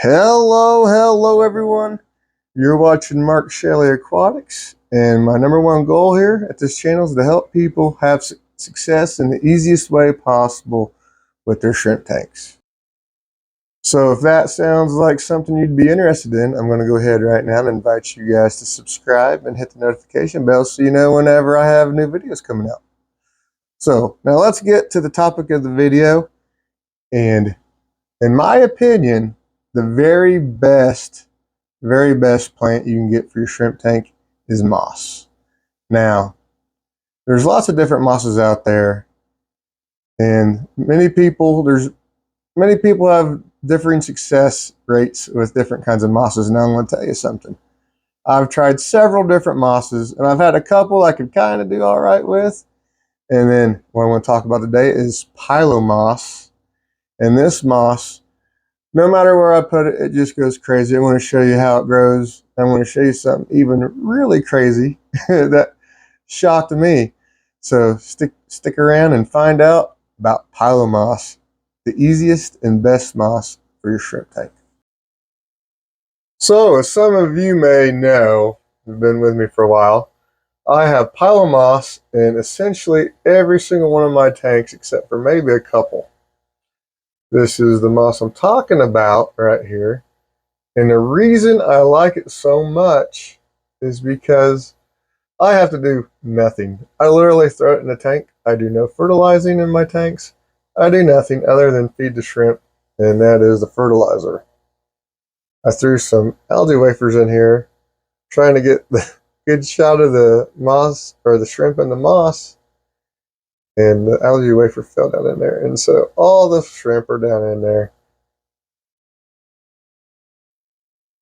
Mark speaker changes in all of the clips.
Speaker 1: Hello everyone. You're watching Mark Shelley Aquatics, and my number one goal here at this channel is to help people have success in the easiest way possible with their shrimp tanks. So if that sounds like something you'd be interested in, I'm going to go ahead right now and invite you guys to subscribe and hit the notification bell so you know whenever I have new videos coming out. So now let's get to the topic of the video, and in my opinion, the very best plant you can get for your shrimp tank is moss. Now, there's lots of different mosses out there, and many people have differing success rates with different kinds of mosses. Now I'm going to tell you something. I've tried several different mosses, and I've had a couple I could kind of do all right with. And then what I want to talk about today is Pilomoss. And this moss, no matter where I put it, it just goes crazy. I want to show you how it grows. I want to show you something even really crazy that shocked me. So stick around and find out about Pilomoss, the easiest and best moss for your shrimp tank. So as some of you may know, who've been with me for a while, I have Pilomoss in essentially every single one of my tanks except for maybe a couple. This is the moss I'm talking about right here. And the reason I like it so much is because I have to do nothing. I literally throw it in the tank. I do no fertilizing in my tanks. I do nothing other than feed the shrimp, and that is the fertilizer. I threw some algae wafers in here, trying to get the good shot of the moss, or the shrimp in the moss, and the algae wafer fell down in there. And so all the shrimp are down in there.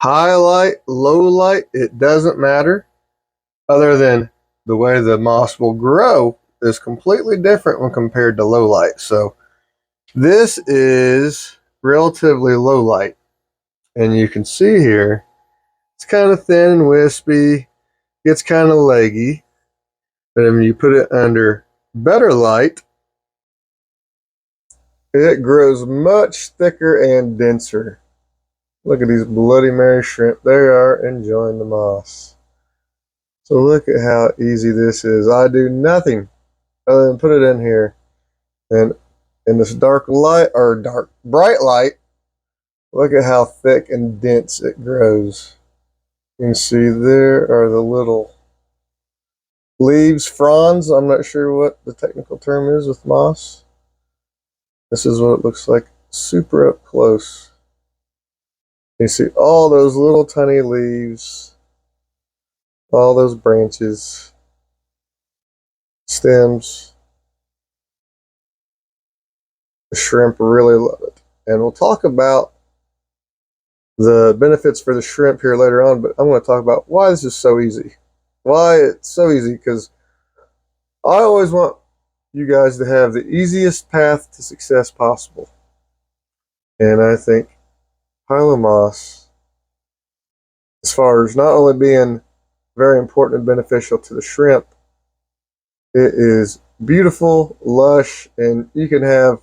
Speaker 1: High light, low light, it doesn't matter, other than the way the moss will grow is completely different when compared to low light. So this is relatively low light, and you can see here it's kind of thin and wispy, gets kind of leggy. But when you put it under better light, it grows much thicker and denser. Look at these Bloody Mary shrimp. They are enjoying the moss. So look at how easy this is. I do nothing other than put it in here. And in this bright light, look at how thick and dense it grows. You can see there are the little leaves, fronds. I'm not sure what the technical term is with moss. This is what it looks like super up close. You see all those little tiny leaves, all those branches, stems. The shrimp really love it. And we'll talk about the benefits for the shrimp here later on, but I'm going to talk about why this is so easy. Why it's so easy, because I always want you guys to have the easiest path to success possible. And I think Pilomoss, as far as not only being very important and beneficial to the shrimp, it is beautiful, lush, and you can have,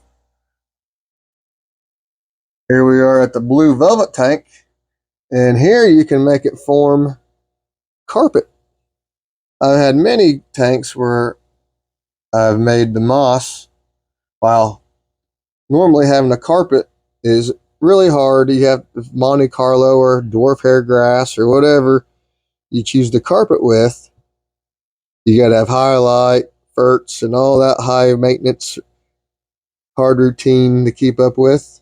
Speaker 1: here we are at the blue velvet tank, and here you can make it form carpet. I've had many tanks where I've made the moss, while normally having a carpet is really hard. You have Monte Carlo or dwarf hair grass or whatever you choose to carpet with. You got to have highlight, ferts, and all that high maintenance, hard routine to keep up with.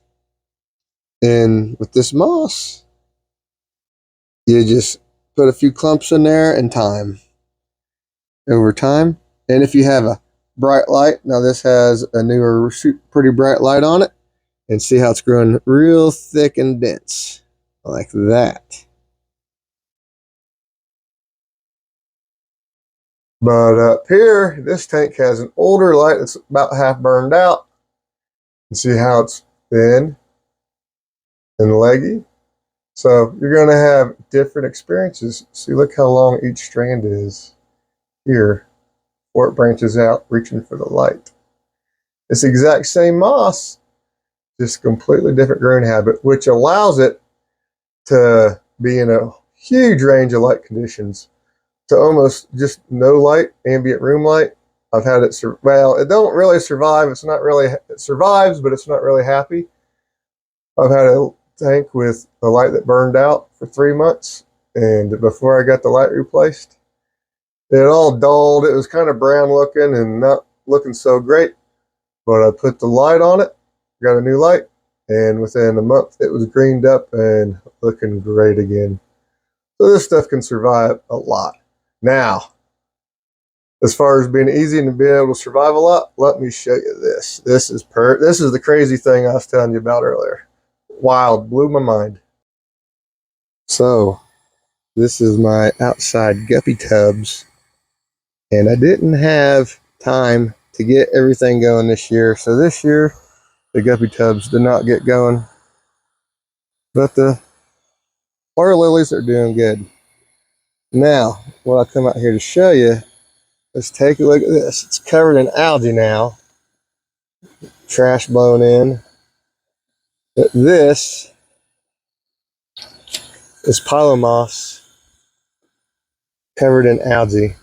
Speaker 1: And with this moss, you just put a few clumps in there and time over time. And if you have a bright light, now this has a newer pretty bright light on it, and see how it's growing real thick and dense like that. But up here, this tank has an older light that's about half burned out. You see how it's thin and leggy. So you're going to have different experiences. See, look how long each strand is here before it branches out, reaching for the light. It's the exact same moss, just completely different growing habit, which allows it to be in a huge range of light conditions to almost just no light, ambient room light. I've had it, well, it don't really survive. It's not really, it survives, but it's not really happy. I've had a tank with a light that burned out for 3 months, and before I got the light replaced, it all dulled. It was kind of brown looking and not looking so great, but I put the light on it, got a new light, and within a month it was greened up and looking great again. So this stuff can survive a lot. Now, as far as being easy and being able to survive a lot, let me show you this. This is the crazy thing I was telling you about earlier. Wild, blew my mind. So, this is my outside guppy tubs, and I didn't have time to get everything going this year. So this year, the guppy tubs did not get going, but the water lilies are doing good. Now, what I come out here to show you, let's take a look at this. It's covered in algae now, trash blown in. But this is Pilomoss covered in algae.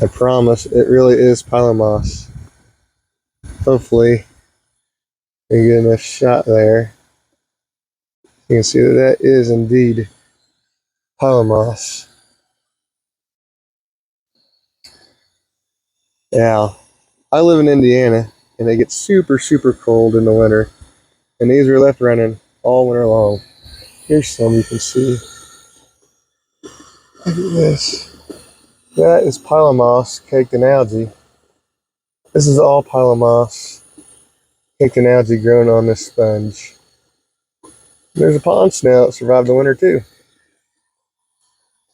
Speaker 1: I promise, it really is Pilomoss. Hopefully, you get enough shot there. You can see that that is indeed Pilomoss. Now, I live in Indiana, and it gets super, super cold in the winter, and these are left running all winter long. Here's some you can see. Look at this. That is Pilomoss caked in algae. This is all Pilomoss caked in algae growing on this sponge. There's a pond snail that survived the winter too.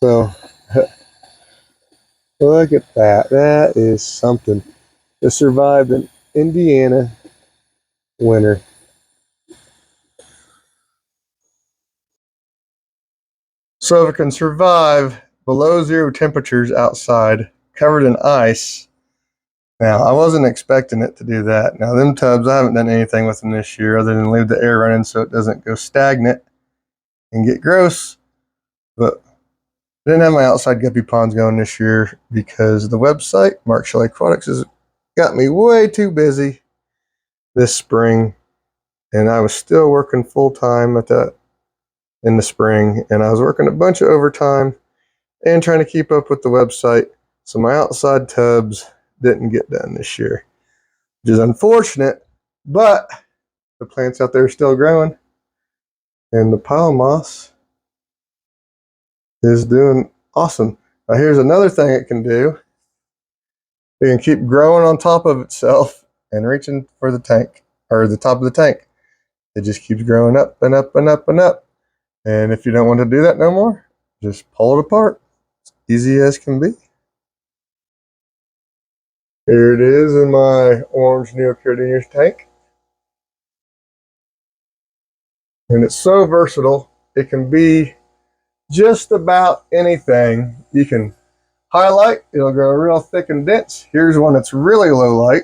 Speaker 1: So, look at that. That is something. It survived an Indiana winter. So if it can survive below 0 temperatures outside, covered in ice. Now, I wasn't expecting it to do that. Now, them tubs, I haven't done anything with them this year other than leave the air running so it doesn't go stagnant and get gross. But I didn't have my outside guppy ponds going this year because the website, Mark Shelley Aquatics, has got me way too busy this spring. And I was still working full time at that in the spring. And I was working a bunch of overtime and trying to keep up with the website. So my outside tubs didn't get done this year, which is unfortunate, but the plants out there are still growing, and the Pilomoss is doing awesome. Now here's another thing it can do. It can keep growing on top of itself and reaching for the tank, or the top of the tank. It just keeps growing up and up and up and up. And if you don't want to do that no more, just pull it apart. It's easy as can be. Here it is in my orange neocotyledonous tank. And it's so versatile, it can be just about anything. You can highlight, it'll grow real thick and dense. Here's one that's really low light,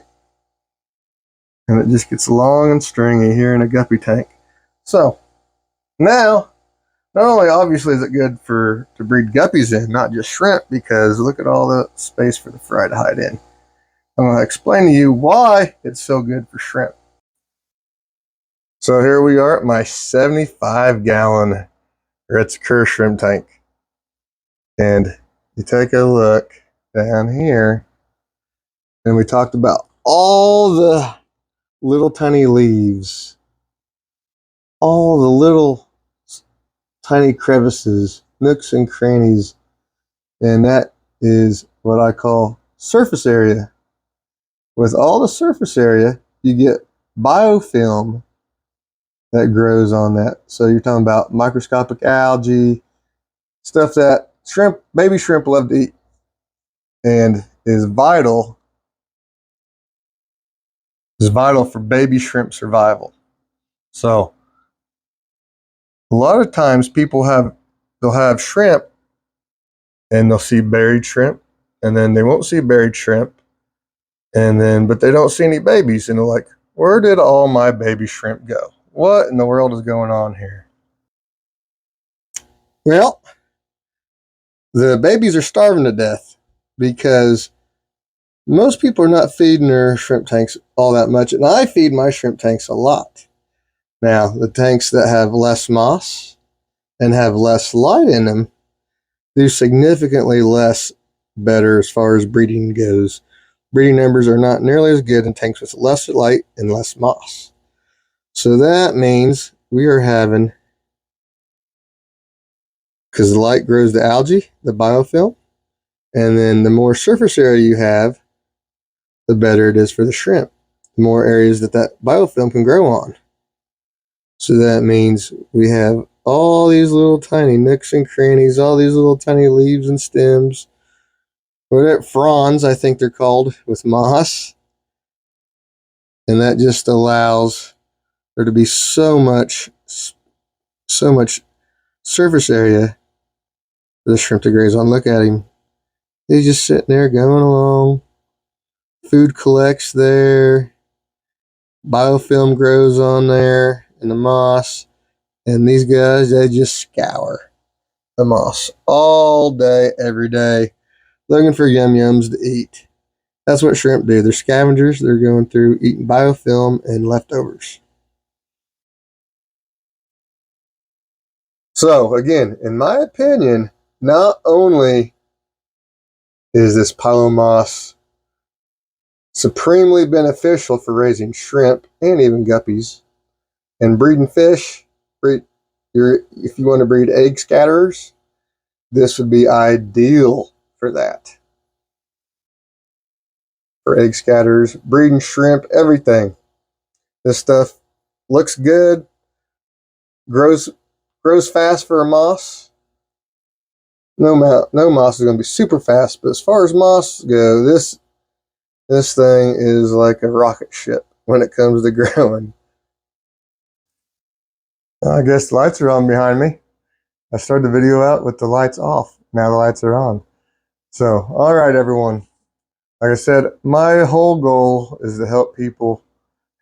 Speaker 1: and it just gets long and stringy here in a guppy tank. So now, not only obviously is it good to breed guppies in, not just shrimp, because look at all the space for the fry to hide in. I'm going to explain to you why it's so good for shrimp. So here we are at my 75-gallon Ritz-Kerr shrimp tank. And you take a look down here, and we talked about all the little tiny leaves, all the little tiny crevices, nooks and crannies, and that is what I call surface area. With all the surface area, you get biofilm that grows on that. So you're talking about microscopic algae, stuff that baby shrimp love to eat, and is vital for baby shrimp survival. So a lot of times they'll have shrimp and they'll see buried shrimp, and then they won't see buried shrimp, but they don't see any babies, and they're like, where did all my baby shrimp go? what in the world is going on here? Well, the babies are starving to death because most people are not feeding their shrimp tanks all that much, and I feed my shrimp tanks a lot. Now, the tanks that have less moss and have less light in them do significantly less better as far as breeding goes. Breeding numbers are not nearly as good in tanks with less light and less moss. So that means we are having, because the light grows the algae, the biofilm, and then the more surface area you have, the better it is for the shrimp. The more areas that biofilm can grow on. So that means we have all these little tiny nooks and crannies, all these little tiny leaves and stems, whatever, fronds, I think they're called, with moss. And that just allows there to be so much surface area for the shrimp to graze on. Look at him. He's just sitting there going along. Food collects there. Biofilm grows on there in the moss. And these guys, they just scour the moss all day, every day, looking for yum-yums to eat. That's what shrimp do. They're scavengers. They're going through eating biofilm and leftovers. So, again, in my opinion, not only is this pilo-moss supremely beneficial for raising shrimp and even guppies and breeding fish, if you want to breed egg scatterers, this would be ideal for that. For egg scatterers, breeding shrimp, everything. This stuff looks good, grows fast for a moss. No moss is going to be super fast, but as far as moss go, this thing is like a rocket ship when it comes to growing. I guess the lights are on behind me. I started the video out with the lights off. Now the lights are on. So, all right, everyone. Like I said, my whole goal is to help people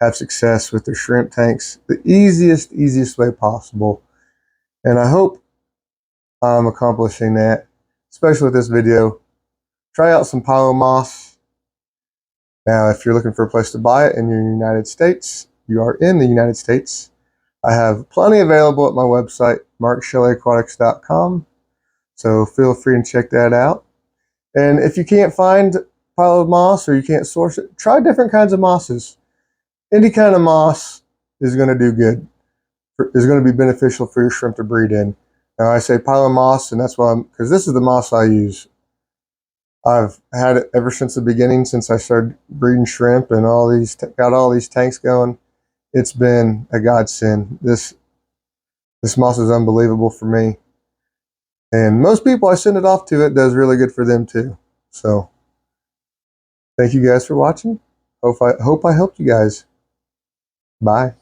Speaker 1: have success with their shrimp tanks the easiest way possible. And I hope I'm accomplishing that, especially with this video. Try out some pilo-moss. Now, if you're looking for a place to buy it in the United States, you are in the United States. I have plenty available at my website, markshellyaquatics.com. So feel free and check that out. And if you can't find pilo-moss or you can't source it, try different kinds of mosses. Any kind of moss is going to do good, is going to be beneficial for your shrimp to breed in. Now I say pilo-moss, and that's why because this is the moss I use. I've had it ever since the beginning, since I started breeding shrimp and got all these tanks going. It's been a godsend. This moss is unbelievable for me. And most people I send it off to, it does really good for them too. So thank you guys for watching. Hope I helped you guys. Bye.